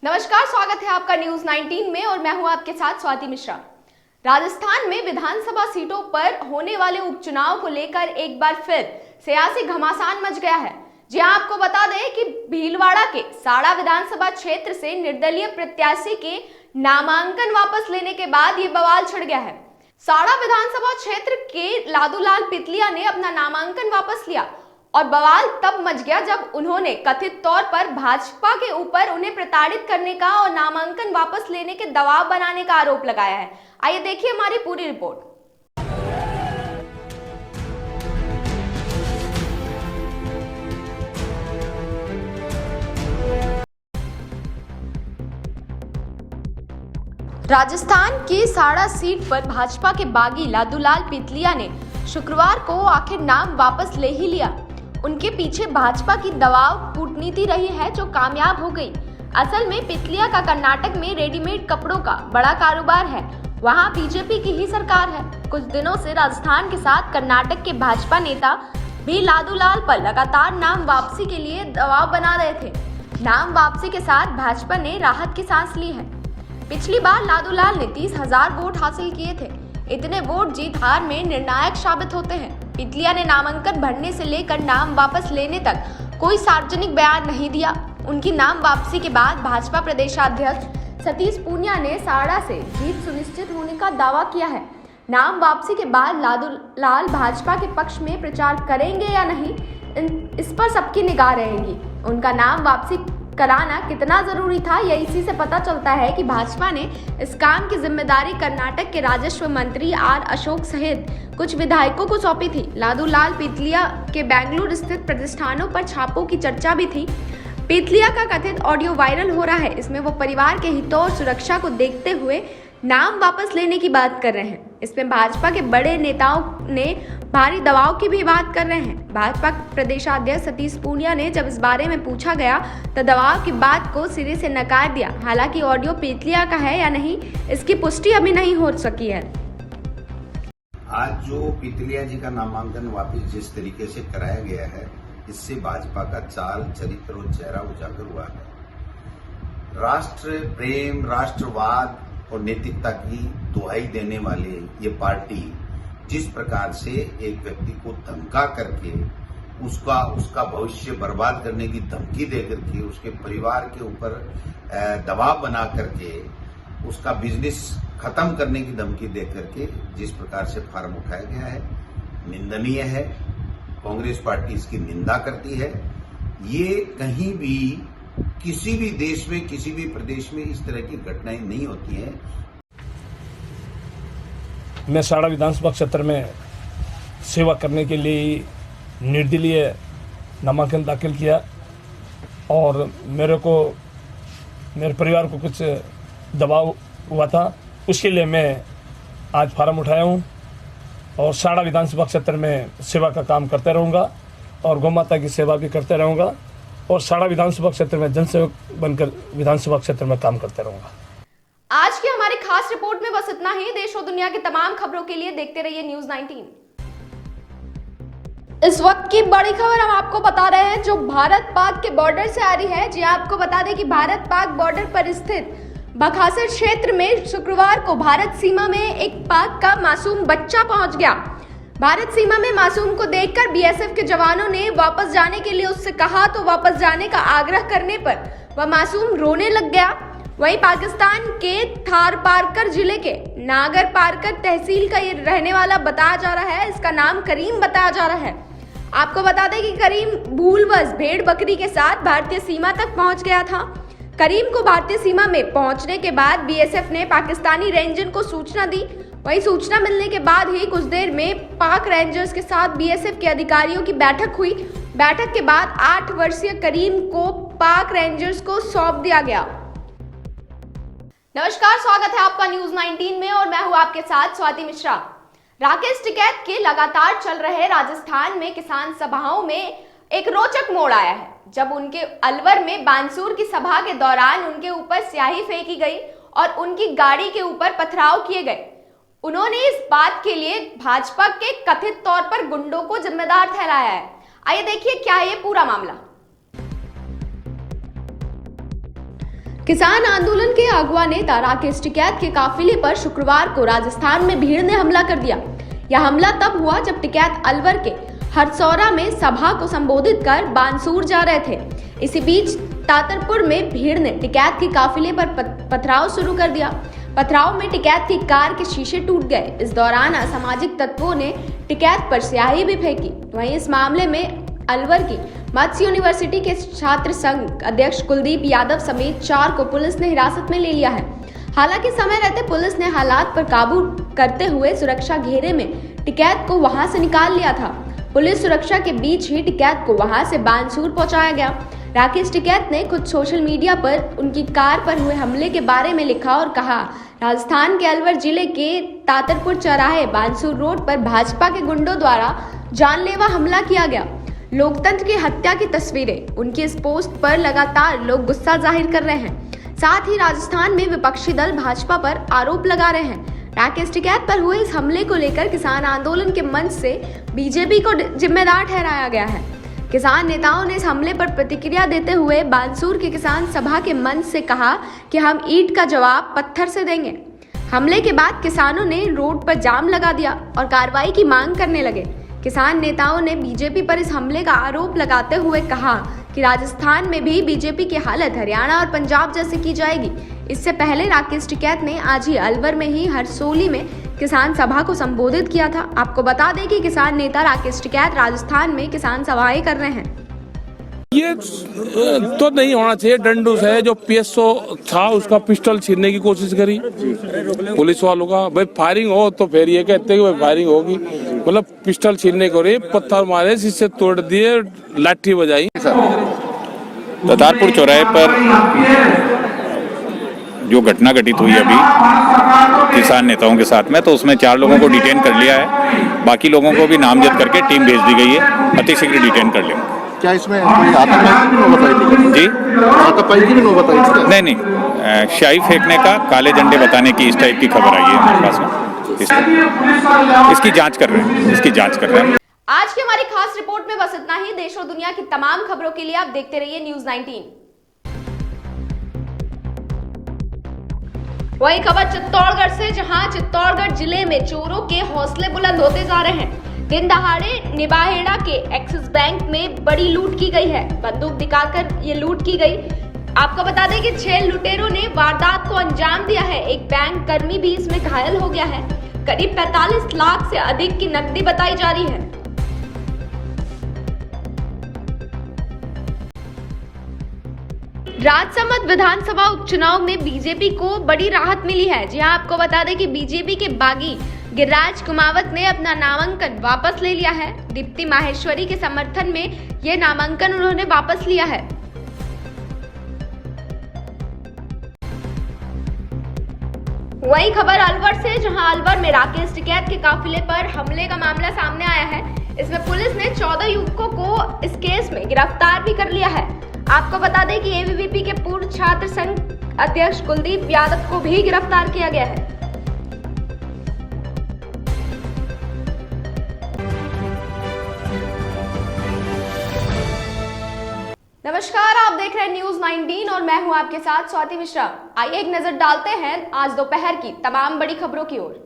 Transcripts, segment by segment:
नमस्कार, स्वागत है आपका न्यूज 19 में और मैं हूं आपके साथ स्वाति मिश्रा। राजस्थान में विधानसभा सीटों पर होने वाले उपचुनाव को लेकर एक बार फिर सियासी घमासान मच गया है। जी हां, आपको बता दें कि भीलवाड़ा के साड़ा विधानसभा क्षेत्र से निर्दलीय प्रत्याशी के नामांकन वापस लेने के बाद ये बवाल छिड़ गया है। साड़ा विधानसभा क्षेत्र के लादूलाल पितलिया ने अपना नामांकन वापस लिया और बवाल तब मच गया जब उन्होंने कथित तौर पर भाजपा के ऊपर उन्हें प्रताड़ित करने का और नामांकन वापस लेने के दबाव बनाने का आरोप लगाया है। आइए देखिए हमारी पूरी रिपोर्ट। राजस्थान की साड़ा सीट पर भाजपा के बागी लादूलाल पितलिया ने शुक्रवार को आखिर नाम वापस ले ही लिया। उनके पीछे भाजपा की दबाव कूटनीति रही है जो कामयाब हो गई। असल में पितलिया का कर्नाटक में रेडीमेड कपड़ों का बड़ा कारोबार है। वहां बीजेपी की ही सरकार है। कुछ दिनों से राजस्थान के साथ कर्नाटक के भाजपा नेता भी लादूलाल पर लगातार नाम वापसी के लिए दबाव बना रहे थे। नाम वापसी के साथ भाजपा ने राहत की सांस ली है। पिछली बार लादूलाल ने 30,000 वोट हासिल किए थे। इतने वोट जीत हार में निर्णायक साबित होते हैं। पितलिया ने नामांकन भरने से लेकर नाम वापस लेने तक कोई सार्वजनिक बयान नहीं दिया। उनकी नाम वापसी के बाद भाजपा प्रदेशाध्यक्ष सतीश पूनिया ने साड़ा से जीत सुनिश्चित होने का दावा किया है। नाम वापसी के बाद लादूलाल भाजपा के पक्ष में प्रचार करेंगे या नहीं, इस पर सबकी निगाह रहेगी। उनका नाम वापसी कराना कितना जरूरी था, यह इसी से पता चलता है कि भाजपा ने इस काम की जिम्मेदारी कर्नाटक के राजस्व मंत्री आर अशोक सहित कुछ विधायकों को सौंपी थी। लादूलाल पितलिया के बेंगलुरु स्थित प्रतिष्ठानों पर छापों की चर्चा भी थी। पितलिया का कथित ऑडियो वायरल हो रहा है। इसमें वो परिवार के हितों और सुरक्षा को देखते हुए नाम वापस लेने की बात कर रहे हैं। इसमें भाजपा के बड़े नेताओं ने भारी दबाव की भी बात कर रहे हैं। भाजपा प्रदेशाध्यक्ष सतीश पूनिया ने जब इस बारे में पूछा गया तो दबाव की बात को सिरे से नकार दिया। हालांकि ऑडियो पितलिया का है या नहीं, इसकी पुष्टि अभी नहीं हो सकी है। आज जो पितलिया जी का नामांकन वापस जिस तरीके से कराया गया है, इससे भाजपा का चाल, चरित्र और चेहरा उजागर हुआ है। राष्ट्र प्रेम, राष्ट्रवाद और नैतिकता की दुहाई देने वाले ये पार्टी जिस प्रकार से एक व्यक्ति को धमका करके उसका भविष्य बर्बाद करने की धमकी दे करके, उसके परिवार के ऊपर दबाव बना करके, उसका बिजनेस खत्म करने की धमकी दे करके जिस प्रकार से फार्म उठाया गया है, निंदनीय है। कांग्रेस पार्टी इसकी निंदा करती है। ये कहीं भी किसी भी देश में, किसी भी प्रदेश में इस तरह की घटनाएं नहीं होती हैं। मैं साड़ा विधानसभा क्षेत्र में सेवा करने के लिए निर्दलीय नामांकन दाखिल किया और मेरे परिवार को कुछ दबाव हुआ था। उसके लिए मैं आज फार्म उठाया हूँ और साड़ा विधानसभा क्षेत्र में सेवा का काम करते रहूँगा और गौ माता की सेवा भी करते रहूँगा और साड़ा विधानसभा क्षेत्र में जनसेवक बनकर विधानसभा क्षेत्र में काम करते रहूँगा। आज की हमारी खास रिपोर्ट में बस इतना ही। देश और दुनिया की तमाम खबरों के लिए देखते रहिए न्यूज 19। इस वक्त की बड़ी खबर हम आपको बता रहे हैं जो भारत पाक के बॉर्डर से आ रही है। जी आपको बता दें कि भारत पाक बॉर्डर पर स्थित बखासर क्षेत्र में शुक्रवार को भारत सीमा में एक पाक का मासूम बच्चा पहुंच गया। भारत सीमा में मासूम को देखकर बीएसएफ के जवानों ने वापस जाने के लिए उससे कहा तो वापस जाने का आग्रह करने पर वह मासूम रोने लग गया। वहीं पाकिस्तान के थार पारकर जिले के नागर पारकर तहसील का ये रहने वाला बताया जा रहा है। इसका नाम करीम बताया जा रहा है। आपको बता दें कि करीम भूलवश भेड़ बकरी के साथ भारतीय सीमा तक पहुंच गया था। करीम को भारतीय सीमा में पहुंचने के बाद बीएसएफ ने पाकिस्तानी रेंजर को सूचना दी। वहीं सूचना मिलने के बाद ही कुछ देर में पाक रेंजर्स के साथ बीएसएफ के अधिकारियों की बैठक हुई। बैठक के बाद 8 वर्षीय करीम को पाक रेंजर्स को सौंप दिया गया। नमस्कार, स्वागत है आपका न्यूज 19 में और मैं हूं आपके साथ स्वाति मिश्रा। राकेश टिकैत के लगातार चल रहे राजस्थान में किसान सभाओं में एक रोचक मोड़ आया है जब उनके अलवर में बानसूर की सभा के दौरान उनके ऊपर स्याही फेंकी गई और उनकी गाड़ी के ऊपर पथराव किए गए। उन्होंने इस बात के लिए भाजपा के कथित तौर पर गुंडों को जिम्मेदार ठहराया है। आइए देखिए क्या है ये पूरा मामला। किसान आंदोलन के अगवा नेता राकेश टिकैत के काफिले पर शुक्रवार को राजस्थान में भीड़ ने हमला कर दिया। यह हमला तब हुआ जब टिकैत अलवर के हरसौरा में सभा को संबोधित कर बानसूर जा रहे थे। इसी बीच तातरपुर में भीड़ ने टिकैत के काफिले पर पथराव शुरू कर दिया। पथराव में टिकैत की कार के शीशे टूट गए। इस दौरान असामाजिक तत्वों ने टिकैत पर स्याही भी फेंकी। वहीं इस मामले में अलवर की मत्स्य यूनिवर्सिटी के छात्र संघ अध्यक्ष कुलदीप यादव समेत 4 को पुलिस ने हिरासत में ले लिया है। हालांकि समय रहते पुलिस ने हालात पर काबू करते हुए सुरक्षा घेरे में टिकैत को वहां से निकाल लिया था। पुलिस सुरक्षा के बीच ही टिकैत को वहां से बानसूर पहुंचाया गया। राकेश टिकैत ने खुद सोशल मीडिया पर उनकी कार पर हुए हमले के बारे में लिखा और कहा, राजस्थान के अलवर जिले के तातरपुर चौराहे बानसूर रोड पर भाजपा के गुंडों द्वारा जानलेवा हमला किया गया। लोकतंत्र की हत्या की तस्वीरें। उनकी इस पोस्ट पर लगातार लोग गुस्सा जाहिर कर रहे हैं। साथ ही राजस्थान में विपक्षी दल भाजपा पर आरोप लगा रहे हैं। राकेश टिकैत पर हुए इस हमले को लेकर किसान आंदोलन के मंच से बीजेपी को जिम्मेदार ठहराया गया है। किसान नेताओं ने इस हमले पर प्रतिक्रिया देते हुए बानसूर के किसान सभा के मंच से कहा कि हम ईंट का जवाब पत्थर से देंगे। हमले के बाद किसानों ने रोड पर जाम लगा दिया और कार्रवाई की मांग करने लगे। किसान नेताओं ने बीजेपी पर इस हमले का आरोप लगाते हुए कहा कि राजस्थान में भी बीजेपी की हालत हरियाणा और पंजाब जैसे की जाएगी। इससे पहले राकेश टिकैत ने आज ही अलवर में ही हरसोली में किसान सभा को संबोधित किया था। आपको बता दें कि किसान नेता राकेश टिकैत राजस्थान में किसान सभाएं कर रहे हैं। ये तो नहीं होना चाहिए। डंडूस है जो पीएसओ था उसका पिस्टल छीनने की कोशिश करी पुलिस वालों का। भाई फायरिंग हो तो फिर ये कहते हैं कि भाई फायरिंग होगी, मतलब पिस्टल छीनने को रही, पत्थर मारे, शीशे तोड़ दिए, लाठी बजाई। तातरपुर चौराहे पर जो घटना घटित हुई अभी किसान नेताओं के साथ में, तो उसमें 4 लोगों को डिटेन कर लिया है। बाकी लोगों को भी नामजद करके टीम भेज दी गई है। अतिशीघ्र डिटेन कर लेंगे। क्या इसमें कोई आतंकवादी की नौबत आई थी? जी, आतंकवादी की नौबत आई थी? नहीं, शाही फेंकने का, काले झंडे बताने की इस टाइप की खबर आई है हमारे पास में। इसकी जांच कर रहे हैं। आज की हमारी खास रिपोर्ट में बस इतना ही। देश और दुनिया की तमाम खबरों के लिए आप देखते रहिए न्यूज़ 19। वही खबर चित्तौड़गढ़ से, जहां चित्तौड़गढ़ जिले में चोरों के हौसले बुलंद होते जा रहे हैं। दिन दहाड़े निबाहेड़ा के एक्सिस बैंक में बड़ी लूट की गई है। बंदूक दिखाकर ये लूट की गई। आपको बता दें कि 6 लुटेरों ने वारदात को अंजाम दिया है। एक बैंक कर्मी भी इसमें घायल हो गया है। करीब 45 लाख से अधिक की नकदी बताई जा रही है। राजसमंद विधानसभा उपचुनाव में बीजेपी को बड़ी राहत मिली है। जी हां, आपको बता दें कि बीजेपी के बागी गिरिराज कुमावत ने अपना नामांकन वापस ले लिया है। दीप्ति माहेश्वरी के समर्थन में यह नामांकन उन्होंने वापस लिया है। वही खबर अलवर से, जहां अलवर में राकेश टिकैत के काफिले पर हमले का मामला सामने आया है। इसमें पुलिस ने 14 युवकों को इस केस में गिरफ्तार भी कर लिया है। आपको बता दें कि एबीवीपी के पूर्व छात्र संघ अध्यक्ष कुलदीप यादव को भी गिरफ्तार किया गया है। नमस्कार, आप देख रहे हैं न्यूज़ 19 और मैं हूं आपके साथ स्वाति मिश्रा। आइए एक नजर डालते हैं आज दोपहर की तमाम बड़ी खबरों की ओर।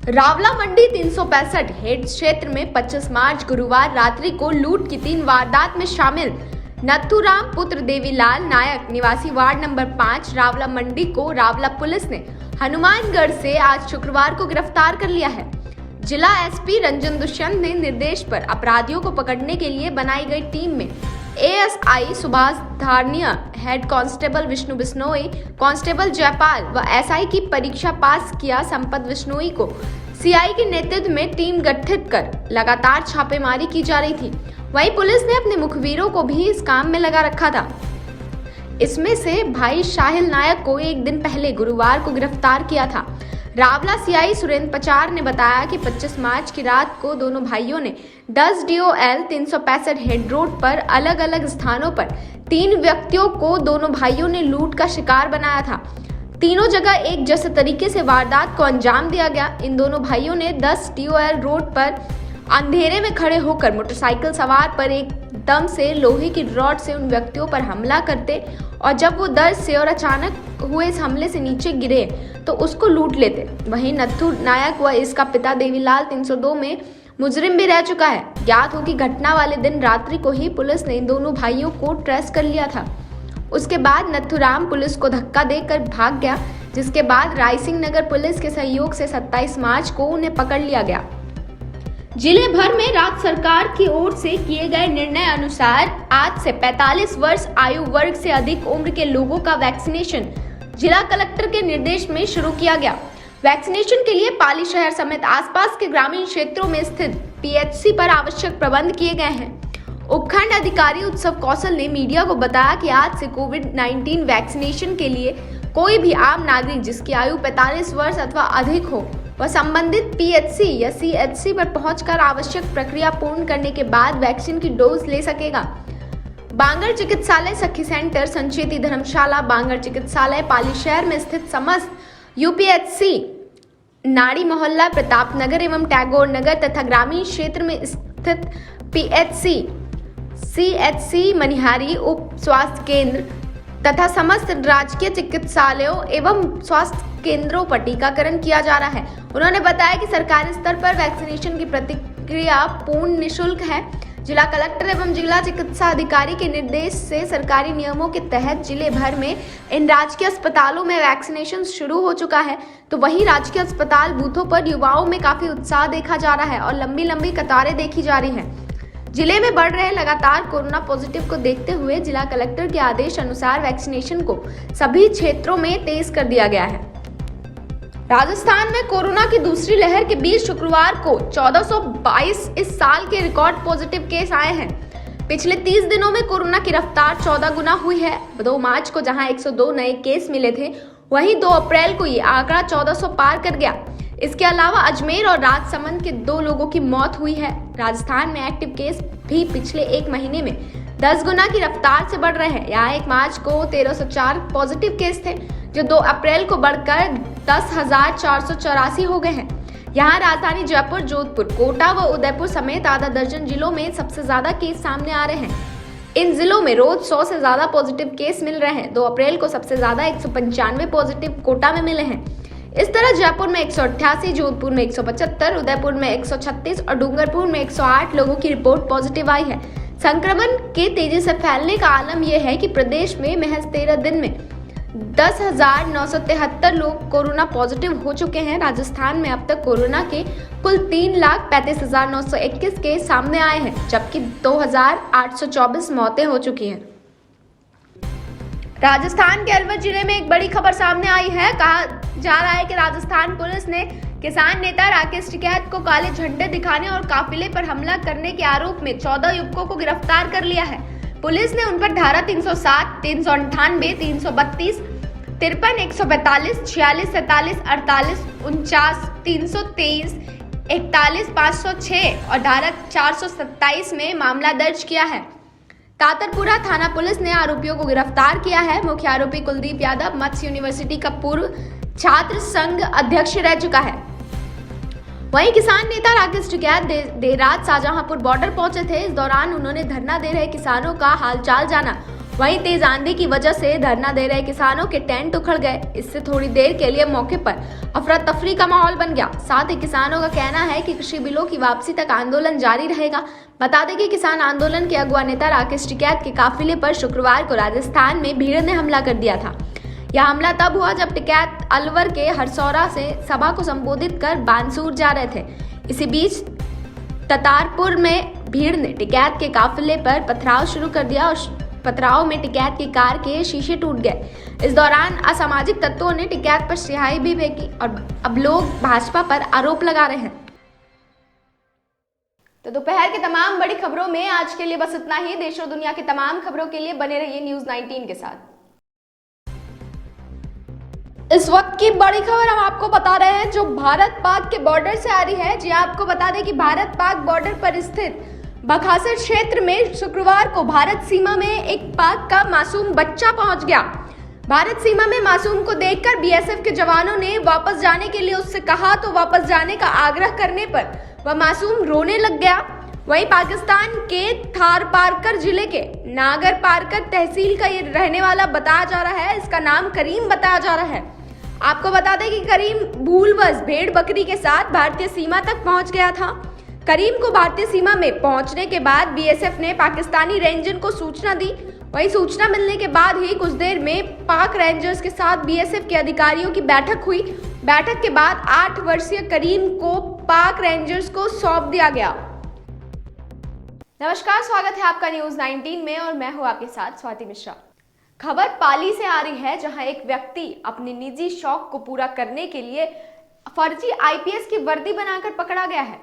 रावला मंडी 365 हेड क्षेत्र में 25 मार्च गुरुवार रात्रि को लूट की 3 वारदात में शामिल नथुराम पुत्र देवीलाल नायक निवासी वार्ड नंबर 5 रावला मंडी को रावला पुलिस ने हनुमानगढ़ से आज शुक्रवार को गिरफ्तार कर लिया है। जिला एसपी रंजन दुष्यंत ने निर्देश पर अपराधियों को पकड़ने के लिए बनाई गई टीम में ASI Subhash Dharniya, head constable Vishnu Bishnoi, constable Jaipal व एसआई की परीक्षा पास किया संपत बिश्नोई को सीआई के नेतृत्व में टीम गठित कर लगातार छापेमारी की जा रही थी। वहीं पुलिस ने अपने मुखबिरों को भी इस काम में लगा रखा था। इसमें से भाई शाहिल नायक को एक दिन पहले गुरुवार को गिरफ्तार किया था। रावला सीआई सुरेंद्र पचार ने बताया कि 25 मार्च की रात को दोनों भाइयों ने 10 DOL 365 हेड रोड पर अलग अलग स्थानों पर 3 व्यक्तियों को दोनों भाइयों ने लूट का शिकार बनाया था। तीनों जगह एक जैसे तरीके से वारदात को अंजाम दिया गया। इन दोनों भाइयों ने 10 DOL रोड पर अंधेरे में खड़े होकर मोटरसाइकिल सवार पर एकदम से लोहे की रॉड से उन व्यक्तियों पर हमला करते और जब वो दर्द से और अचानक हुए इस हमले से नीचे गिरे तो उसको लूट लेते। वहीं नत्थू नायक व इसका पिता देवीलाल 302 में मुजरिम भी रह चुका है। ज्ञात हो कि घटना वाले दिन रात्रि को ही पुलिस ने इन दोनों भाइयों को ट्रेस कर लिया था। उसके बाद नथुराम पुलिस को धक्का देकर भाग गया, जिसके बाद रायसिंह नगर पुलिस के सहयोग से 27 मार्च को उन्हें पकड़ लिया गया। जिले भर में राज्य सरकार की ओर से किए गए निर्णय अनुसार आज से 45 वर्ष आयु वर्ग से अधिक उम्र के लोगों का वैक्सीनेशन जिला कलेक्टर के निर्देश में शुरू किया गया। वैक्सीनेशन के लिए पाली शहर समेत आसपास के ग्रामीण क्षेत्रों में स्थित पीएचसी पर आवश्यक प्रबंध किए गए हैं। उपखंड अधिकारी उत्सव कौशल ने मीडिया को बताया कि आज से कोविड-19 वैक्सीनेशन के लिए कोई भी आम नागरिक जिसकी आयु 45 वर्ष अथवा अधिक हो वह संबंधित पीएचसी या सीएचसी पर पहुंचकर आवश्यक प्रक्रिया पूर्ण करने के बाद वैक्सीन की डोज ले सकेगा। बांगर चिकित्सालय, सखी सेंटर, संचेती धर्मशाला, बांगर चिकित्सालय, पाली शहर में स्थित समस्त यूपीएचसी, नाड़ी मोहल्ला, प्रताप नगर एवं टैगोर नगर तथा ग्रामीण क्षेत्र में स्थित पीएचसी, सीएचसी, मनिहारी, उप स्वास्थ्य केंद्र तथा समस्त राजकीय चिकित्सालयों एवं स्वास्थ्य केंद्रों पर टीकाकरण किया जा रहा है। उन्होंने बताया कि सरकारी स्तर पर वैक्सीनेशन की प्रक्रिया पूर्ण निःशुल्क है। जिला कलेक्टर एवं जिला चिकित्सा अधिकारी के निर्देश से सरकारी नियमों के तहत जिले भर में इन राजकीय अस्पतालों में वैक्सीनेशन शुरू हो चुका है, तो वहीं राजकीय अस्पताल बूथों पर युवाओं में काफी उत्साह देखा जा रहा है और लंबी लंबी कतारें देखी जा रही हैं। जिले में बढ़ रहे लगातार कोरोना पॉजिटिव को देखते हुए जिला कलेक्टर के आदेश अनुसार वैक्सीनेशन को सभी क्षेत्रों में तेज कर दिया गया है। राजस्थान में कोरोना की दूसरी लहर के बीच शुक्रवार को 1422 इस साल के रिकॉर्ड पॉजिटिव केस आए हैं। पिछले 30 दिनों में कोरोना की रफ्तार 14 गुना हुई है। 2 मार्च को जहां 102 नए केस मिले थे, वहीं 2 अप्रैल को ये आंकड़ा 1400 पार कर गया। इसके अलावा अजमेर और राजसमंद के 2 लोगों की मौत हुई है। राजस्थान में एक्टिव केस भी पिछले 1 महीने में 10 गुना की रफ्तार से बढ़ रहे हैं। यहाँ 1 मार्च को 1304 पॉजिटिव केस थे, जो 2 अप्रैल को बढ़कर 10,484 हो गए हैं। यहाँ राजधानी जयपुर, जोधपुर, कोटा व उदयपुर समेत आधा दर्जन जिलों में सबसे ज्यादा केस सामने आ रहे हैं। इन जिलों में रोज 100 से ज्यादा पॉजिटिव केस मिल रहे हैं। 2 अप्रैल को सबसे ज्यादा 195 पॉजिटिव कोटा में मिले हैं। इस तरह जयपुर में 188, जोधपुर में 175, उदयपुर में 136 और डूंगरपुर में 108 लोगों की रिपोर्ट पॉजिटिव आई है। संक्रमण के तेजी से फैलने का आलम यह है कि प्रदेश में महज 13 दिन में 10,973 लोग कोरोना पॉजिटिव हो चुके हैं। राजस्थान में अब तक कोरोना के कुल 3,35,921 केस सामने आए हैं, जबकि 2,824 मौतें हो चुकी हैं। राजस्थान के अलवर जिले में एक बड़ी खबर सामने आई है। कहा जा रहा है कि राजस्थान पुलिस ने किसान नेता राकेश टिकैत को काले झंडे दिखाने और काफिले पर हमला करने के आरोप में 14 युवकों को गिरफ्तार कर लिया है। पुलिस ने उन पर धारा 307, 398, 332, 53, 142, 46, 47, 48, 49, 323, 41, 506 और धारा 427 में मामला दर्ज किया है। तातरपुरा थाना पुलिस ने आरोपियों को गिरफ्तार किया है। मुख्य आरोपी कुलदीप यादव मत्स्य यूनिवर्सिटी का पूर्व छात्र संघ अध्यक्ष रह चुका है। वहीं किसान नेता राकेश टिकैत देर रात शाहजहांपुर बॉर्डर पहुंचे थे। इस दौरान उन्होंने धरना दे रहे किसानों का हालचाल जाना। वहीं तेज आंधी की वजह से धरना दे रहे किसानों के टेंट उखड़ गए। इससे थोड़ी देर के लिए मौके पर अफरा तफरी का माहौल बन गया। साथ ही किसानों का कहना है कि कृषि बिलों की वापसी तक आंदोलन जारी रहेगा। बता दें कि किसान आंदोलन के अगुआ नेता राकेश टिकैत के काफिले पर शुक्रवार को राजस्थान में भीड़ ने हमला कर दिया था। यह हमला तब हुआ जब टिकैत अलवर के हरसौरा से सभा को संबोधित कर बानसूर जा रहे थे। इसी बीच ततारपुर में भीड़ ने टिकैत के काफिले पर पथराव शुरू कर दिया और पथराव में टिकैत की कार के शीशे टूट गए। इस दौरान असामाजिक तत्वों ने टिकैत पर स्याही भी फेंकी और अब लोग भाजपा पर आरोप लगा रहे हैं। तो दोपहर की तमाम बड़ी खबरों में आज के लिए बस इतना ही। देश और दुनिया की तमाम खबरों के लिए बने रहिए न्यूज़ 19 के साथ। इस वक्त की बड़ी खबर हम आपको बता रहे हैं जो भारत पाक के बॉर्डर से आ रही है। जी आपको बता दें कि भारत पाक बॉर्डर पर स्थित बखासर क्षेत्र में शुक्रवार को भारत सीमा में एक पाक का मासूम बच्चा पहुंच गया। भारत सीमा में मासूम को देखकर बीएसएफ के जवानों ने वापस जाने के लिए उससे कहा, तो वापस जाने का आग्रह करने पर वह मासूम रोने लग गया। वहीं पाकिस्तान के थार पारकर जिले के नागर पारकर तहसील का ये रहने वाला बताया जा रहा है। इसका नाम करीम बताया जा रहा है। आपको बता दें कि करीम भूलवश भेड़ बकरी के साथ भारतीय सीमा तक पहुंच गया था। करीम को भारतीय सीमा में पहुंचने के बाद बीएसएफ ने पाकिस्तानी रेंजर को सूचना दी। वहीं सूचना मिलने के बाद ही कुछ देर में पाक रेंजर्स के साथ बीएसएफ के अधिकारियों की बैठक हुई। बैठक के बाद 8 वर्षीय करीम को पाक रेंजर्स को सौंप दिया गया। नमस्कार, स्वागत है आपका न्यूज 19 में और मैं हूं आपके साथ स्वाति मिश्रा। खबर पाली से आ रही है, जहां एक व्यक्ति अपनी निजी शौक को पूरा करने के लिए फर्जी आईपीएस की वर्दी बनाकर पकड़ा गया है।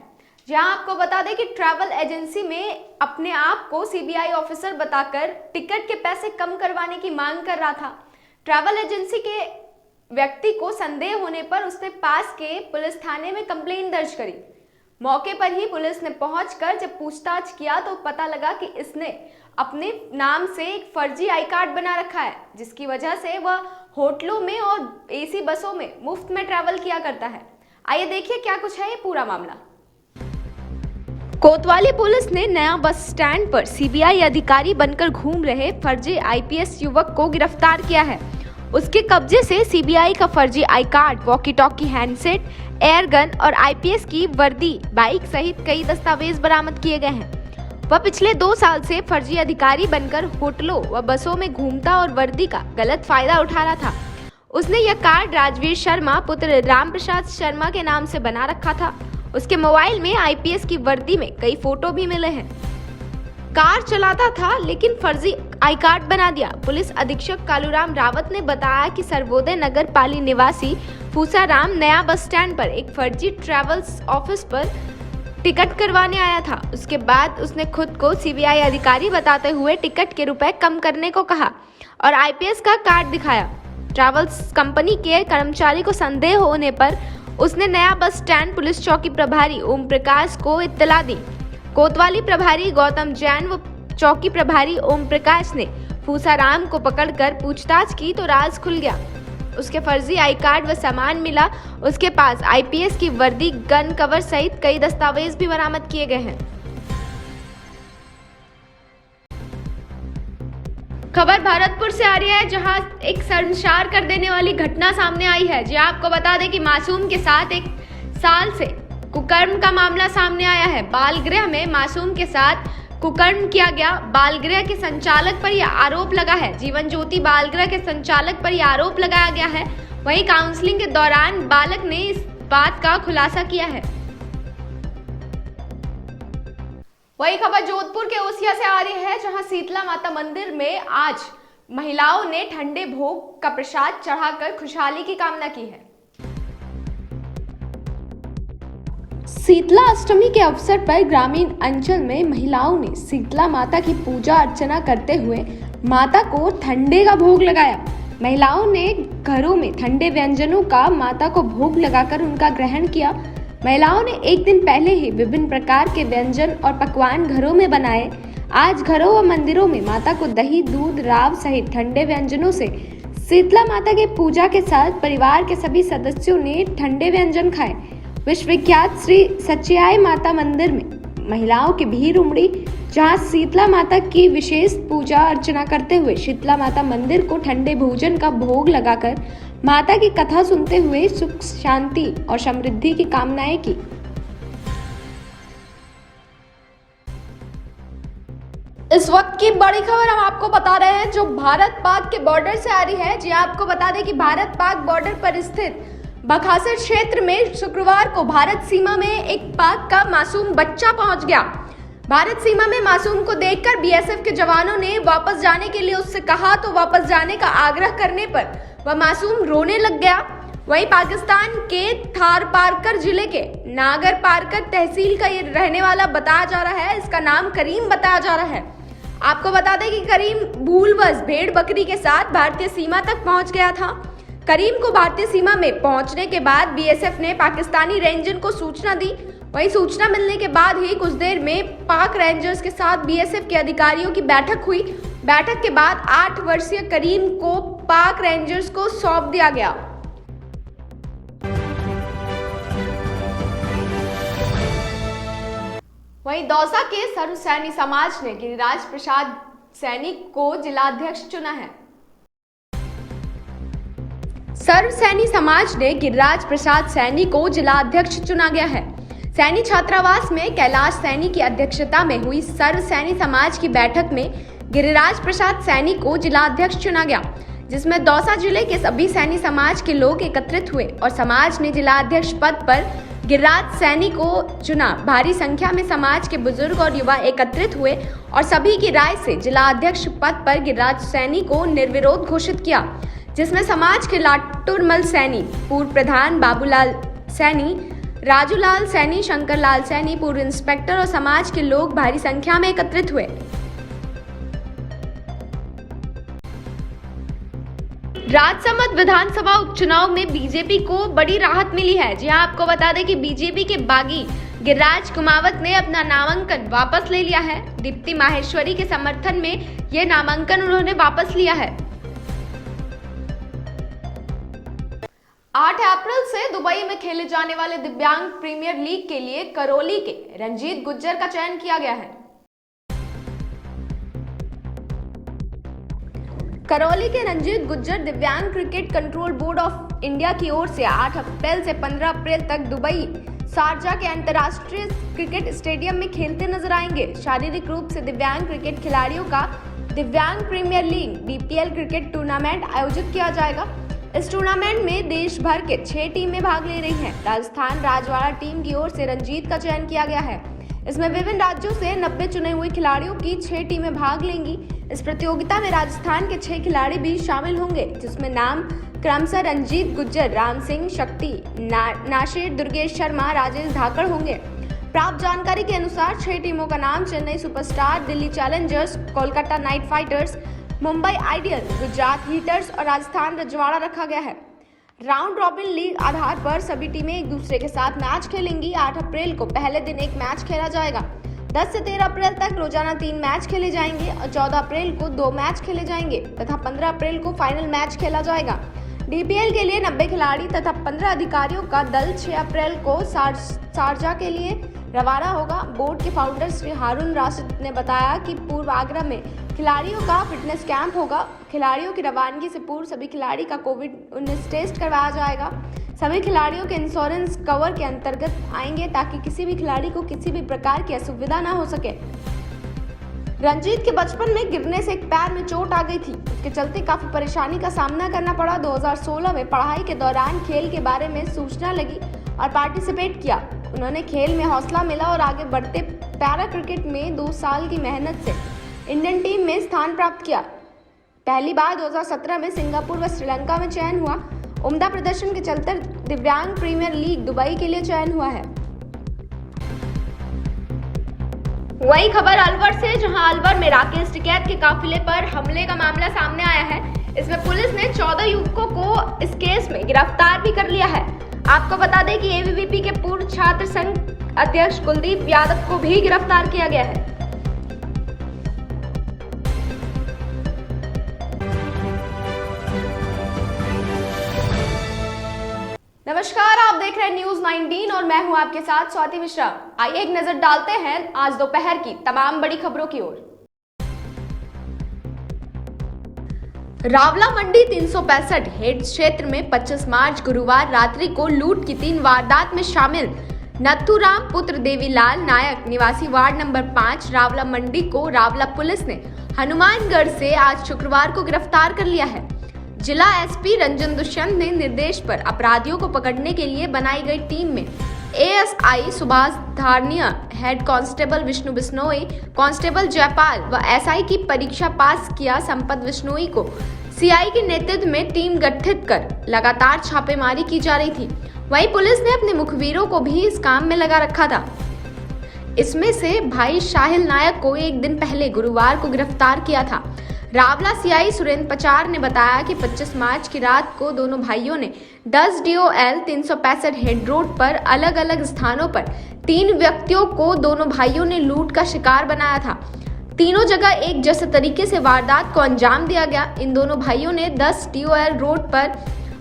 जहां आपको बता दें कि ट्रैवल एजेंसी में अपने आप को सीबीआई ऑफिसर बताकर टिकट के पैसे कम करवाने की मांग कर रहा था। ट्रैवल एजेंसी के व्यक्ति को संदेह होने पर उसने पास के पुलिस थाने में कंप्लेंट दर्ज करी। मौके पर ही पुलिस ने पहुंचकर जब पूछताछ किया तो पता लगा कि इसने अपने नाम से एक फर्जी आई कार्ड बना रखा है, जिसकी वजह से वह होटलों में और एसी बसों में मुफ्त में ट्रैवल किया करता है। आइए देखिए क्या कुछ है ये पूरा मामला। कोतवाली पुलिस ने नया बस स्टैंड पर सीबीआई अधिकारी बनकर घूम रहे फर्जी आईपीएस युवक को गिरफ्तार किया है। उसके कब्जे से सीबीआई का फर्जी I card, walkie talkie, handset, airgun और आईपीएस की वर्दी, बाइक सहित कई दस्तावेज बरामद किए गए हैं। वह पिछले 2 साल से फर्जी अधिकारी बनकर होटलों व बसों में घूमता और वर्दी का गलत फायदा उठा रहा था। उसने यह कार्ड राजवीर शर्मा पुत्र राम प्रसाद शर्मा के नाम से बना रखा था। उसके मोबाइल में आईपीएस की वर्दी में कई फोटो भी मिले हैं। कार चलाता था लेकिन फर्जी आई कार्ड बना दिया। पुलिस अधीक्षक कालूराम रावत ने बताया कि सर्वोदय नगर पाली निवासी फूसाराम नया बस स्टैंड पर एक फर्जी ट्रैवल्स ऑफिस पर टिकट करवाने आया था। उसके बाद उसने खुद को सीबीआई अधिकारी बताते हुए टिकट के रुपए कम करने को कहा और आईपीएस का कार्ड दिखाया। ट्रैवल्स कंपनी के कर्मचारी को संदेह होने पर उसने नया बस स्टैंड पुलिस चौकी प्रभारी ओम प्रकाश को इत्तला दी। कोतवाली प्रभारी गौतम जैन व चौकी प्रभारी ओम प्रकाश ने फूसाराम को पकड़कर पूछताछ की तो राज खुल गया। उसके फर्जी आई कार्ड व सामान मिला। उसके पास आईपीएस की वर्दी, गन कवर सहित कई दस्तावेज भी बरामद किए गए हैं। खबर भरतपुर से आ रही है, जहां एक शर्मसार कर देने वाली घटना सामने आई है। जी आपको बता दें कि मासूम के साथ 1 साल से कुकर्म का मामला सामने आया है। बाल गृह में मासूम के साथ कुकर्म किया गया। बाल गृह के संचालक पर यह आरोप लगा है। जीवन ज्योति बाल गृह के संचालक पर यह आरोप लगाया गया है। वहीं काउंसलिंग के दौरान बालक ने इस बात का खुलासा किया है। वही खबर जोधपुर के ओसिया से आ रही है, जहां शीतला माता मंदिर में आज महिलाओं ने ठंडे भोग का प्रसाद चढ़ाकर खुशहाली की कामना की है। शीतला अष्टमी के अवसर पर ग्रामीण अंचल में महिलाओं ने शीतला माता की पूजा अर्चना करते हुए माता को ठंडे का भोग लगाया। महिलाओं ने घरों में ठंडे व्यंजनों का माता को भोग लगाकर उनका ग्रहण किया। महिलाओं ने एक दिन पहले ही विभिन्न प्रकार के व्यंजन और पकवान घरों में बनाए। आज घरों व मंदिरों में माता को दही, दूध, राव सहित ठंडे व्यंजनों से शीतला माता के पूजा के साथ परिवार के सभी सदस्यों ने ठंडे व्यंजन खाए। विश्वविख्यात श्री सच्याई माता मंदिर में महिलाओं की भीड़ उमड़ी, जहां शीतला माता की विशेष पूजा अर्चना करते हुए शीतला माता मंदिर को ठंडे भोजन का भोग लगाकर माता की कथा सुनते हुए सुख, शांति और समृद्धि की कामनाएं की। इस वक्त की बड़ी खबर हम आपको बता रहे हैं, जो भारत पाक के बॉर्डर से आ रही है। जी आपको बता दें कि भारत पाक बॉर्डर पर स्थित बखासर क्षेत्र में शुक्रवार को भारत सीमा में एक पाक का मासूम बच्चा पहुंच गया। भारत सीमा में मासूम को देखकर बीएसएफ के जवानों ने वापस जाने के लिए उससे कहा तो वापस जाने का आग्रह करने पर वह मासूम रोने लग गया। वहीं पाकिस्तान के थार पारकर जिले के नागर पारकर तहसील का ये रहने वाला बताया जा रहा है। इसका नाम करीम बताया जा रहा है। आपको बता दें कि करीम भूलवश भेड़ बकरी के साथ भारतीय सीमा तक पहुंच गया था। करीम को भारतीय सीमा में पहुंचने के बाद बीएसएफ ने पाकिस्तानी रेंजर को सूचना दी। वहीं सूचना मिलने के बाद ही कुछ देर में पाक रेंजर्स के साथ बीएसएफ के अधिकारियों की बैठक हुई। बैठक के बाद 8 वर्षीय करीम को पाक रेंजर्स को सौंप दिया गया। वहीं दौसा के सर्व सैनी समाज ने गिरिराज प्रसाद सैनी को जिलाध्यक्ष चुना है। सर्व सैनी समाज ने गिरिराज प्रसाद सैनी को जिलाध्यक्ष चुना गया है। सैनी छात्रावास में कैलाश सैनी की अध्यक्षता में हुई सर्व सैनी समाज की बैठक में गिरिराज प्रसाद सैनी को जिलाध्यक्ष चुना गया, जिसमें दौसा जिले के सभी सैनी समाज के लोग एकत्रित हुए और समाज ने जिलाध्यक्ष पद पर गिरिराज सैनी को चुना। भारी संख्या में समाज के बुजुर्ग और युवा एकत्रित हुए और सभी की राय से जिलाध्यक्ष पद पर गिरिराज सैनी को निर्विरोध घोषित किया, जिसमें समाज के लाटुरमल सैनी, पूर्व प्रधान बाबूलाल सैनी, राजूलाल सैनी, शंकरलाल सैनी, पूर्व इंस्पेक्टर और समाज के लोग भारी संख्या में एकत्रित हुए। राजसमंद विधानसभा उपचुनाव में बीजेपी को बड़ी राहत मिली है। जी हां, आपको बता दें कि बीजेपी के बागी गिरिराज कुमावत ने अपना नामांकन वापस ले लिया है। दीप्ति माहेश्वरी के समर्थन में यह नामांकन उन्होंने वापस लिया है। 8 अप्रैल से दुबई में खेले जाने वाले दिव्यांग प्रीमियर लीग के लिए करौली के रंजीत गुज्जर का चयन किया गया है। करौली के रंजीत गुज्जर दिव्यांग cricket control board of India की ओर से 8 अप्रैल से 15 अप्रैल तक दुबई शारजा के अंतर्राष्ट्रीय क्रिकेट स्टेडियम में खेलते नजर आएंगे। शारीरिक रूप से दिव्यांग क्रिकेट खिलाड़ियों का दिव्यांग premier league DPL cricket tournament आयोजित किया जाएगा। इस टूर्नामेंट में देश भर के 6 टीमें भाग ले रही हैं। राजस्थान राजवाड़ा टीम की ओर से रंजीत का चयन किया गया है। इसमें विभिन्न राज्यों से 90 चुने हुए खिलाड़ियों की 6 टीमें भाग लेंगी। इस प्रतियोगिता में राजस्थान के 6 खिलाड़ी भी शामिल होंगे, जिसमें नाम क्रमशः रंजीत गुज्जर, राम सिंह शक्ति, नासिर, दुर्गेश शर्मा, राजेश धाकड़ होंगे। प्राप्त जानकारी के अनुसार 6 टीमों का नाम Chennai superstar, Delhi Challengers, Kolkata night fighters, Mumbai ideal, Gujarat heaters और राजस्थान रजवाड़ा रखा गया है। राउंड रॉबिन लीग आधार पर सभी टीमें एक दूसरे के साथ मैच खेलेंगी। 8 अप्रैल को पहले दिन एक मैच खेला जाएगा। 10 से 13 अप्रैल तक रोजाना 3 मैच खेले जाएंगे और 14 अप्रैल को 2 मैच खेले जाएंगे तथा 15 अप्रैल को फाइनल मैच खेला जाएगा। DPL के लिए 90 खिलाड़ी तथा 15 अधिकारियों का दल 6 अप्रैल को शारजा के लिए रवाना होगा। बोर्ड के फाउंडर श्री हारून राशिद ने बताया कि पूर्व आगरा में खिलाड़ियों का फिटनेस कैंप होगा। खिलाड़ियों की रवानगी से पूर्व सभी खिलाड़ी का कोविड-19 टेस्ट करवाया जाएगा। सभी खिलाड़ियों के इंश्योरेंस कवर के अंतर्गत आएंगे ताकि किसी भी खिलाड़ी को किसी भी प्रकार की असुविधा न हो सके। रंजीत के बचपन में गिरने से एक पैर में चोट आ गई थी, उसके चलते काफी परेशानी का सामना करना पड़ा। 2016 में पढ़ाई के दौरान खेल के बारे में सूचना लगी और पार्टिसिपेट किया। उन्होंने खेल में हौसला मिला और आगे बढ़ते पैरा क्रिकेट में 2 साल की मेहनत से इंडियन टीम में स्थान प्राप्त किया। पहली बार 2017 में सिंगापुर व श्रीलंका में चयन हुआ। उम्दा प्रदर्शन के चलते दिव्यांग प्रीमियर लीग दुबई के लिए चयन हुआ है। वही खबर अलवर से, जहां अलवर में राकेश टिकैत के काफिले पर हमले का मामला सामने आया है। इसमें पुलिस ने 14 युवकों को इस केस में गिरफ्तार भी कर लिया है। आपको बता दें कि ABVP के पूर्व छात्र संघ अध्यक्ष कुलदीप यादव को भी गिरफ्तार किया गया है। नमस्कार, आप देख रहे हैं न्यूज 19 और मैं हूं आपके साथ स्वाति मिश्रा। आइए एक नजर डालते हैं आज दोपहर की तमाम बड़ी खबरों की ओर। रावला मंडी 365 हेड क्षेत्र में 25 मार्च गुरुवार रात्रि को लूट की 3 वारदात में शामिल नथुराम पुत्र देवीलाल नायक निवासी वार्ड नंबर 5 रावला मंडी को रावला पुलिस ने हनुमानगढ़ से आज शुक्रवार को गिरफ्तार कर लिया है। जिला SP रंजन दुष्यंत ने निर्देश पर अपराधियों को पकड़ने के लिए बनाई गई टीम में ASI Subhash Dharniya, head constable Vishnu Bishnoi, constable Jaipal व SI की परीक्षा पास किया संपत बिश्नोई को CI के नेतृत्व में टीम गठित कर लगातार छापेमारी की जा रही थी। वहीं पुलिस ने अपने मुखबिरों को भी इस काम में लगा रखा था। इसमें से भाई शाहिल नायक को एक दिन पहले गुरुवार को गिरफ्तार किया था। रावला CI सुरेंद्र पचार ने बताया कि 25 मार्च की रात को दोनों भाइयों ने 10 DOL 365 हेड रोड पर अलग अलग स्थानों पर 3 व्यक्तियों को दोनों भाइयों ने लूट का शिकार बनाया था। तीनों जगह एक जैसे तरीके से वारदात को अंजाम दिया गया। इन दोनों भाइयों ने 10 DOL रोड पर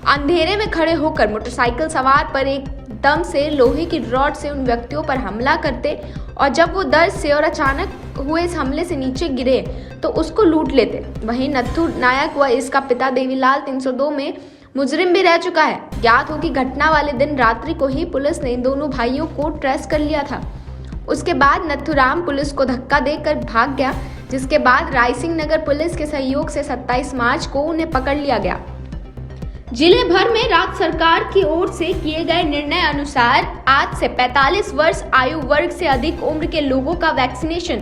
अंधेरे में खड़े होकर मोटरसाइकिल सवार पर एकदम से लोहे की रॉड से उन व्यक्तियों पर हमला करते और जब वो दर्द से और अचानक हुए इस हमले से नीचे गिरे तो उसको लूट लेते। वहीं नत्थू नायक व इसका पिता देवीलाल 302 में मुजरिम भी रह चुका है। ज्ञात हो कि घटना वाले दिन रात्रि को ही पुलिस ने इन दोनों भाइयों को ट्रेस कर लिया था। उसके बाद नथुराम पुलिस को धक्का देकर भाग गया, जिसके बाद रायसिंह नगर पुलिस के सहयोग से 27 मार्च को उन्हें पकड़ लिया गया। जिले भर में राज्य सरकार की ओर से किए गए निर्णय अनुसार आज से 45 वर्ष आयु वर्ग से अधिक उम्र के लोगों का वैक्सीनेशन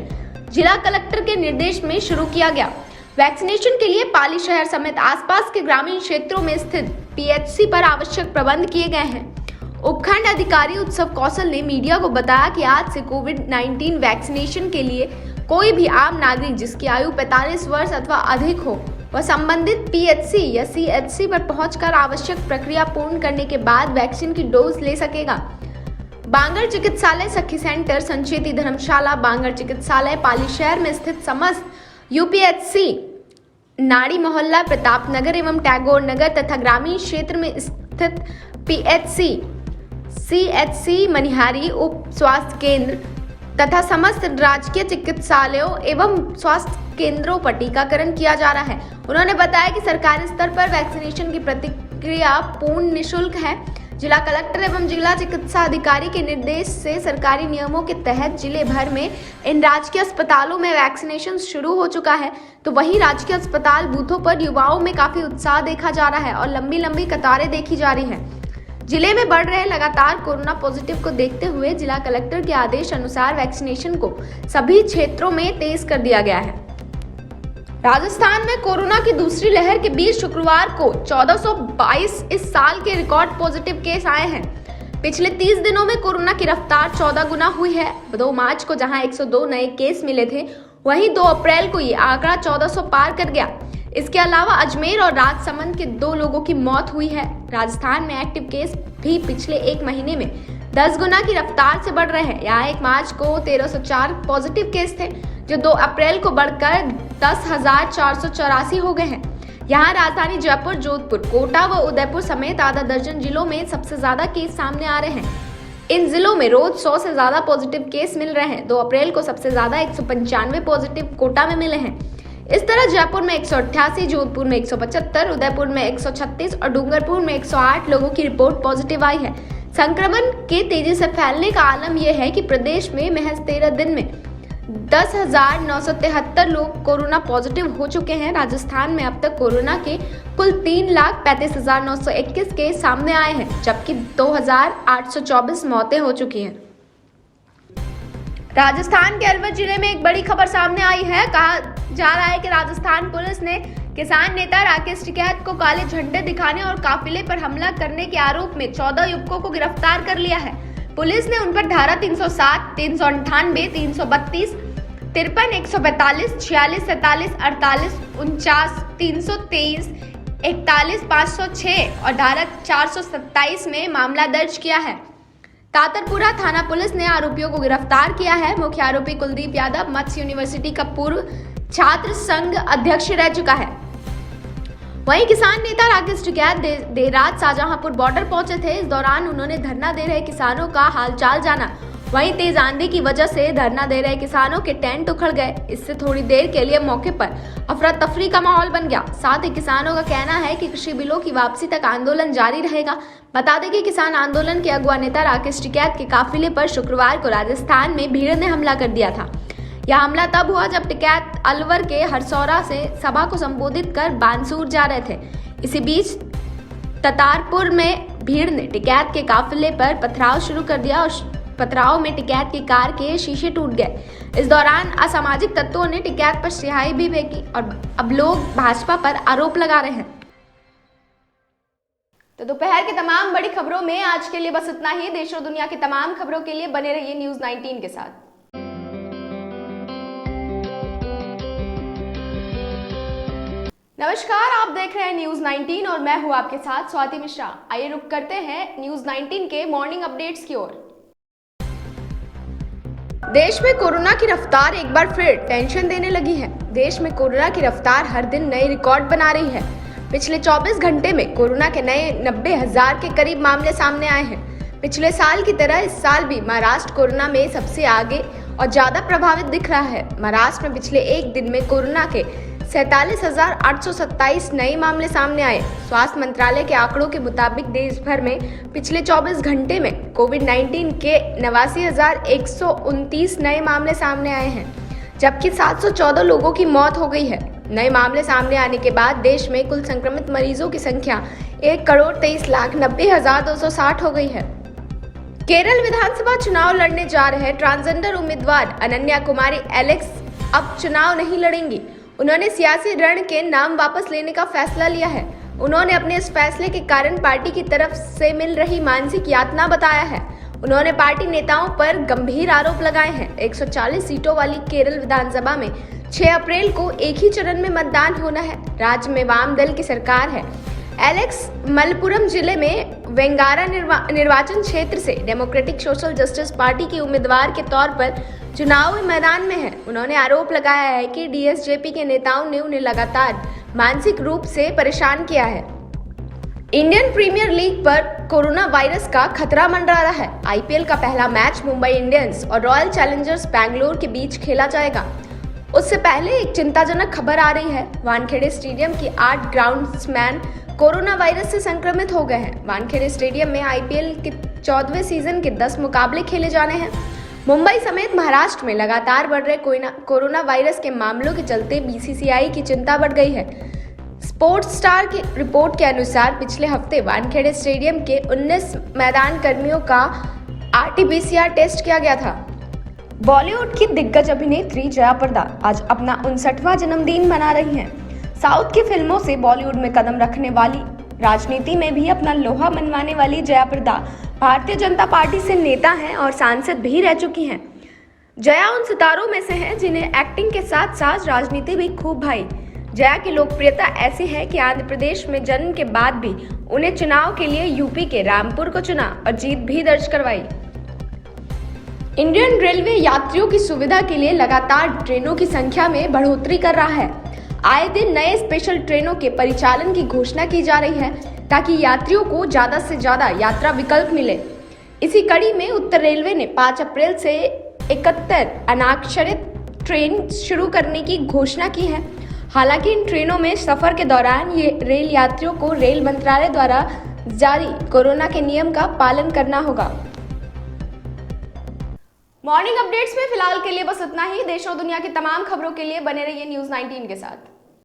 जिला कलेक्टर के निर्देश में शुरू किया गया। वैक्सीनेशन के लिए पाली शहर समेत आसपास के ग्रामीण क्षेत्रों में स्थित पीएचसी पर आवश्यक प्रबंध किए गए हैं। उपखंड अधिकारी उत्सव कौशल ने मीडिया को बताया कि आज से कोविड-19 वैक्सीनेशन के लिए कोई भी आम नागरिक जिसकी आयु 45 वर्ष अथवा अधिक हो वह संबंधित पीएचसी या सीएचसी पर पहुंचकर आवश्यक प्रक्रिया पूर्ण करने के बाद वैक्सीन की डोज ले सकेगा। बांगर चिकित्सालय, सखी सेंटर, संचेती धर्मशाला, बांगर चिकित्सालय, पाली शहर में स्थित समस्त यूपीएचसी, नाड़ी मोहल्ला, प्रताप नगर एवं टैगोर नगर तथा ग्रामीण क्षेत्र में स्थित पीएचसी, सीएचसी, मनिहारी उप स्वास्थ्य केंद्र तथा समस्त राजकीय चिकित्सालयों एवं स्वास्थ्य केंद्रों पर टीकाकरण किया जा रहा है। उन्होंने बताया कि सरकारी स्तर पर वैक्सीनेशन की प्रक्रिया पूर्ण निःशुल्क है। जिला कलेक्टर एवं जिला चिकित्सा अधिकारी के निर्देश से सरकारी नियमों के तहत जिले भर में इन राजकीय अस्पतालों में वैक्सीनेशन शुरू हो चुका है, तो वहीं राजकीय अस्पताल बूथों पर युवाओं में काफी उत्साह देखा जा रहा है और लंबी लंबी कतारें देखी जा रही हैं। जिले में बढ़ रहे लगातार कोरोना पॉजिटिव को देखते हुए जिला कलेक्टर के आदेश अनुसार वैक्सीनेशन को सभी क्षेत्रों में तेज कर दिया गया है। राजस्थान में कोरोना की दूसरी लहर के बीच शुक्रवार को 1422 इस साल के रिकॉर्ड पॉजिटिव केस आए हैं। पिछले 30 दिनों में कोरोना की रफ्तार 14 गुना हुई है। 2 मार्च को जहां 102 नए केस मिले थे, वहीं 2 अप्रैल को ये आंकड़ा 1400 पार कर गया। इसके अलावा अजमेर और राजसमंद के 2 लोगों की मौत हुई है। राजस्थान में एक्टिव केस भी पिछले 1 महीने में 10 गुना की रफ्तार से बढ़ रहे हैं। यहाँ 1 मार्च को 1304 पॉजिटिव केस थे, जो 2 अप्रैल को बढ़कर 10,484 हो गए हैं। यहाँ राजधानी जयपुर, जोधपुर, कोटा व उदयपुर समेत आधा दर्जन जिलों में सबसे ज्यादा केस सामने आ रहे हैं। इन जिलों में रोज 100 से ज्यादा पॉजिटिव केस मिल रहे हैं। 2 अप्रैल को सबसे ज्यादा 195 पॉजिटिव कोटा में मिले हैं। इस तरह जयपुर में 188, जोधपुर में 175, उदयपुर में 136 और डूंगरपुर में 108 लोगों की रिपोर्ट पॉजिटिव आई है। संक्रमण के तेजी से फैलने का आलम यह है कि प्रदेश में महज 13 दिन में 10,973 लोग कोरोना पॉजिटिव हो चुके हैं। राजस्थान में अब तक कोरोना के कुल 3,35,921 केस सामने आए हैं, जबकि 2,824 मौतें हो चुकी हैं। राजस्थान के अलवर जिले में एक बड़ी खबर सामने आई है। कहा जा रहा है कि राजस्थान पुलिस ने किसान नेता राकेश टिकैत को काले झंडे दिखाने और काफिले पर हमला करने के आरोप में 14 युवकों को गिरफ्तार कर लिया है। पुलिस ने उन पर धारा 307, 398, 332, 53, 145, 46, 47, 48, 49, 323, 41, 506 और धारा 427 में मामला दर्ज किया है। तातरपुरा थाना पुलिस ने आरोपियों को गिरफ्तार किया है। मुख्य आरोपी कुलदीप यादव मत्स्य यूनिवर्सिटी का पूर्व छात्र संघ अध्यक्ष रह चुका है। वहीं किसान नेता राकेश टिकैत देर रात शाहजहांपुर बॉर्डर पहुंचे थे। इस दौरान उन्होंने धरना दे रहे किसानों का हालचाल जाना। वहीं तेज आंधी की वजह से धरना दे रहे किसानों के टेंट उखड़ गए। इससे थोड़ी देर के लिए मौके पर अफरा तफरी का माहौल बन गया। साथ ही किसानों का कहना है कि कृषि बिलों की वापसी तक आंदोलन जारी रहेगा। बता दें कि किसान आंदोलन के अगुआ नेता राकेश टिकैत के काफिले पर शुक्रवार को राजस्थान में भीड़ ने हमला कर दिया था। यह हमला तब हुआ जब टिकैत अलवर के हरसौरा से सभा को संबोधित कर बानसूर जा रहे थे। इसी बीच ततारपुर में भीड़ ने टिकैत के काफिले पर पथराव शुरू कर दिया और पथराव में टिकैत की कार के शीशे टूट गए। इस दौरान असामाजिक तत्वों ने टिकैत पर स्याही भी फेंकी और अब लोग भाजपा पर आरोप लगा रहे हैं। तो दोपहर की तमाम बड़ी खबरों में आज के लिए बस इतना ही। देश और दुनिया की तमाम खबरों के लिए बने रहिए न्यूज़ 19 के साथ। नमस्कार, आप देख रहे हैं न्यूज़ 19 और मैं हूं आपके साथ स्वाति मिश्रा। आइए रुक करते हैं न्यूज़ 19 के मॉर्निंग अपडेट्स की ओर। देश में कोरोना की रफ्तार एक बार फिर टेंशन देने लगी है। देश में कोरोना की रफ्तार हर दिन नए रिकॉर्ड बना रही है। पिछले 24 घंटे में कोरोना के नए 90,000 के करीब मामले सामने आए हैं। पिछले साल की तरह इस साल भी महाराष्ट्र कोरोना में सबसे आगे और ज्यादा प्रभावित दिख रहा है। महाराष्ट्र में पिछले एक दिन में कोरोना के 47,827 नए मामले सामने आए। स्वास्थ्य मंत्रालय के आंकड़ों के मुताबिक देश भर में पिछले 24 घंटे में कोविड-19 के 89,129 नए मामले सामने आए हैं, जबकि 714 लोगों की मौत हो गई है। नए मामले सामने आने के बाद देश में कुल संक्रमित मरीजों की संख्या 1,23,90,260 हो गई है। केरल विधानसभा चुनाव लड़ने जा रहे ट्रांसजेंडर उम्मीदवार अनन्या कुमारी एलेक्स अब चुनाव नहीं लड़ेंगी। उन्होंने सियासी रण के नाम वापस लेने का फैसला लिया है। उन्होंने अपने इस फैसले के कारण पार्टी की तरफ से मिल रही मानसिक यातना बताया है। उन्होंने पार्टी नेताओं पर गंभीर आरोप लगाए हैं। 140 सीटों वाली केरल विधानसभा में 6 अप्रैल को एक ही चरण में मतदान होना है। राज्य में वाम दल की सरकार है। एलेक्स मलपुरम जिले में वेंगारा निर्वाचन क्षेत्र से डेमोक्रेटिक सोशल जस्टिस पार्टी के उम्मीदवार के तौर पर चुनावी मैदान में है। उन्होंने आरोप लगाया है कि डीएसजेपी के नेताओं ने उन्हें लगातार मानसिक रूप से परेशान किया है। इंडियन प्रीमियर लीग पर कोरोना वायरस का खतरा मंडरा रहा है। आईपीएल का पहला मैच मुंबई इंडियंस और रॉयल चैलेंजर्स बैंगलोर के बीच खेला जाएगा। उससे पहले एक चिंताजनक खबर आ रही है। वानखेड़े स्टेडियम के 8 ग्राउंड्समैन कोरोना वायरस से संक्रमित हो गए हैं। वानखेड़े स्टेडियम में आईपीएल के 14वें सीजन के 10 मुकाबले खेले जाने हैं। मुंबई समेत महाराष्ट्र में लगातार बढ़ रहे कोरोना वायरस के मामलों के चलते बीसीसीआई की चिंता बढ़ गई है। स्पोर्ट्स स्टार की रिपोर्ट के अनुसार पिछले हफ्ते वानखेड़े स्टेडियम के 19 मैदान कर्मियों का RT-PCR टेस्ट किया गया था। बॉलीवुड की दिग्गज अभिनेत्री जया प्रदा आज अपना 59वां जन्मदिन मना रही हैं। साउथ की फिल्मों से बॉलीवुड में कदम रखने वाली, राजनीति में भी अपना लोहा मनवाने वाली जया प्रदा भारतीय जनता पार्टी से नेता हैं और सांसद भी रह चुकी हैं। जया उन सितारों में से हैं जिन्हें एक्टिंग के साथ साथ राजनीति भी खूब भाई। जया की लोकप्रियता ऐसी है कि आंध्र प्रदेश में जन्म के बाद भी उन्हें चुनाव के लिए यूपी के रामपुर को चुना और जीत भी दर्ज करवाई। इंडियन रेलवे यात्रियों की सुविधा के लिए लगातार ट्रेनों की संख्या में बढ़ोतरी कर रहा है। आए दिन नए स्पेशल ट्रेनों के परिचालन की घोषणा की जा रही है ताकि यात्रियों को ज्यादा से ज्यादा यात्रा विकल्प मिले। इसी कड़ी में उत्तर रेलवे ने 5 अप्रैल से 71 अनाक्षरित ट्रेन शुरू करने की घोषणा की है। हालांकि इन ट्रेनों में सफर के दौरान ये रेल यात्रियों को रेल मंत्रालय द्वारा जारी कोरोना के नियम का पालन करना होगा। मॉर्निंग अपडेट्स में फिलहाल के लिए बस इतना ही। देश और दुनिया की तमाम खबरों के लिए बने रहिए न्यूज़ 19 के साथ।